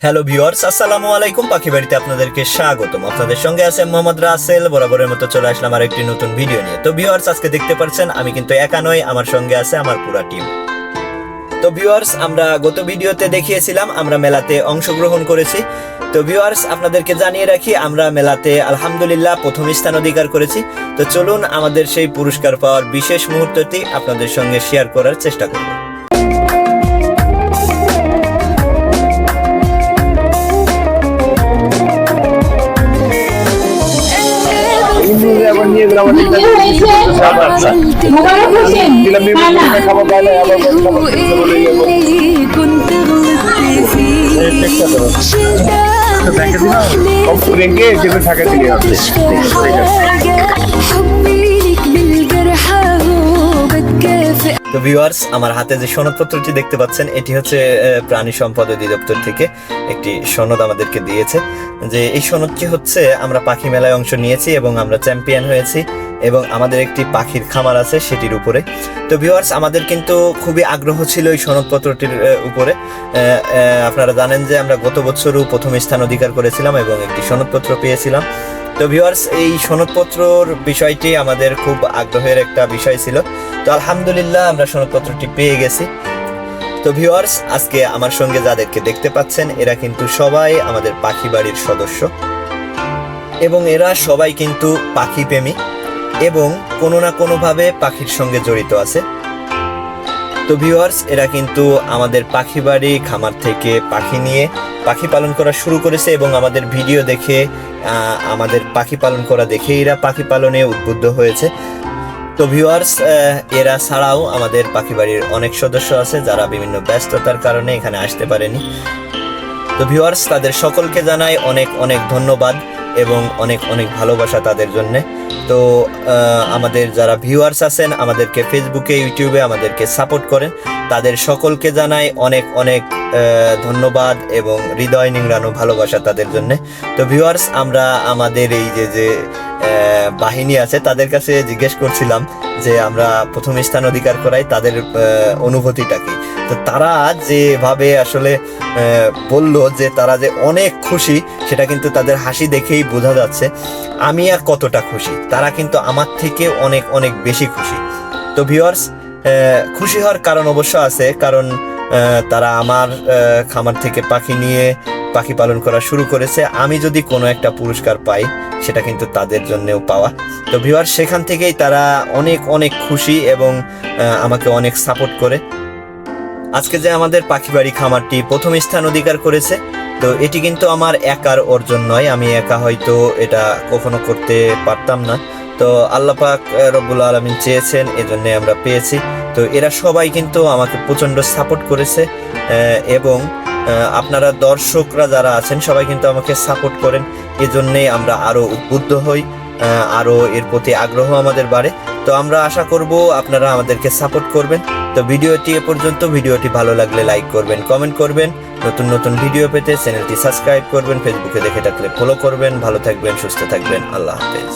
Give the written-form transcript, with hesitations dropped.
Hello viewers, আসসালামু আলাইকুম। পাখি বাড়িতে আপনাদেরকে স্বাগতম। আপনাদের সঙ্গে আছে মোহাম্মদ রাসেল। বরাবরের মতো চলে আসলাম আর একটি নতুন ভিডিও নিয়ে। তো ভিউয়ার্স, আজকে দেখতে পাচ্ছেন আমি কিন্তু একা নই, আমার সঙ্গে আছে আমার পুরা টিম। তো ভিউয়ার্স, আমরা গত ভিডিওতে দেখিয়েছিলাম আমরা মেলাতে অংশগ্রহণ করেছি। তো ভিউয়ার্স, আপনাদেরকে জানিয়ে রাখি আমরা মেলাতে আলহামদুলিল্লাহ প্রথম স্থান অধিকার করেছি। তো চলুন আমাদের সেই পুরস্কার পাওয়ার বিশেষ মুহূর্তটি আপনাদের সঙ্গে শেয়ার করার চেষ্টা করব। তো ভিউয়ার্স, আমার হাতে যে সনদপত্রটি দেখতে পাচ্ছেন এটি হচ্ছে প্রাণী সম্পদ অধিদপ্তর থেকে একটি সনদ আমাদেরকে দিয়েছে। যে এই সনদটি হচ্ছে আমরা পাখি মেলায় অংশ নিয়েছি এবং আমরা চ্যাম্পিয়ন হয়েছি এবং আমাদের একটি পাখির খামার আছে সেটির উপরে। তো ভিউয়ার্স, আমাদের কিন্তু খুবই আগ্রহ ছিল এই সনদপত্রটির উপরে। আপনারা জানেন যে আমরা গত বছরও প্রথম স্থান অধিকার করেছিলাম এবং একটি সনদপত্র পেয়েছিলাম। তো ভিউয়ার্স, এই সনদপত্রর বিষয়টি আমাদের খুব আগ্রহের একটা বিষয় ছিল। তো আলহামদুলিল্লাহ আমরা সনদপত্রটি পেয়ে গেছি। তো ভিউয়ার্স, আজকে আমার সঙ্গে যাদেরকে দেখতে পাচ্ছেন এরা কিন্তু সবাই আমাদের পাখি বাড়ির সদস্য এবং এরা সবাই কিন্তু পাখি প্রেমী এবং কোনো না কোনোভাবে পাখির সঙ্গে জড়িত আছে। তো ভিউয়ার্স, এরা কিন্তু আমাদের পাখি বাড়ি খামার থেকে পাখি নিয়ে পাখি পালন করা শুরু করেছে এবং আমাদের ভিডিও দেখে আমাদের পাখি পালন করা দেখে এরা পাখি পালনে উদ্বুদ্ধ হয়েছে। তো ভিউয়ার্স, এরা ছাড়াও আমাদের পাখি বাড়ির অনেক সদস্য আছে যারা বিভিন্ন ব্যস্ততার কারণে এখানে আসতে পারেনি। তো ভিউয়ার্স, তাদের সকলকে জানাই অনেক অনেক ধন্যবাদ এবং অনেক অনেক ভালোবাসা তাদের জন্য। তো আমাদের যারা ভিউয়ার্স আছেন আমাদেরকে ফেসবুকে ইউটিউবে আমাদেরকে সাপোর্ট করেন তাদের সকলকে জানাই অনেক অনেক ধন্যবাদ এবং হৃদয় নিংড়ানো ভালোবাসা তাদের জন্য। তো ভিউয়ার্স, আমরা আমাদের এই যে বাহিনী আছে তাদের কাছে জিজ্ঞেস করছিলাম যে আমরা প্রথম স্থান অধিকার করাই তাদের অনুভূতিটা কি। তো তারা যেভাবে আসলে বলল যে তারা যে অনেক খুশি সেটা কিন্তু তাদের হাসি দেখেই বোঝা যাচ্ছে। আমি আর কতটা খুশি, তারা কিন্তু আমার থেকে অনেক অনেক বেশি খুশি। তো ভিউয়ার্স, খুশি হওয়ার কারণ অবশ্য আছে, কারণ তারা আমার খামার থেকে পাখি নিয়ে পাখি পালন করা শুরু করেছে। আমি যদি কোনো একটা পুরস্কার পাই সেটা কিন্তু তাদের জন্যও পাওয়া। তো ভিউয়ার্স, সেখান থেকেই তারা অনেক অনেক খুশি এবং আমাকে অনেক সাপোর্ট করে। আজকে যে আমাদের পাখি বাড়ি খামারটি প্রথম স্থান অধিকার করেছে, তো এটি কিন্তু আমার একার অর্জন নয়। আমি একা হয়তো এটা কখনো করতে পারতাম না। তো আল্লাহ পাক রব্বুল আলামিন চেয়েছেন, এজন্য আমরা পেয়েছি। তো এরা সবাই কিন্তু আমাকে প্রচণ্ড সাপোর্ট করেছে এবং আপনারা দর্শকরা যারা আছেন সবাই কিন্তু আমাকে সাপোর্ট করেন। এজন্যেই আমরা আরও উদ্বুদ্ধ হই, আরও এর প্রতি আগ্রহ আমাদের বাড়ে। তো আমরা আশা করব আপনারা আমাদেরকে সাপোর্ট করবেন। তো ভিডিওটি এ পর্যন্ত। ভিডিওটি ভালো লাগলে লাইক করবেন, কমেন্ট করবেন। নতুন নতুন ভিডিও পেতে চ্যানেলটি সাবস্ক্রাইব করবেন, ফেসবুকে দেখে থাকলে ফলো করবেন। ভালো থাকবেন, সুস্থ থাকবেন। আল্লাহ হাফেজ।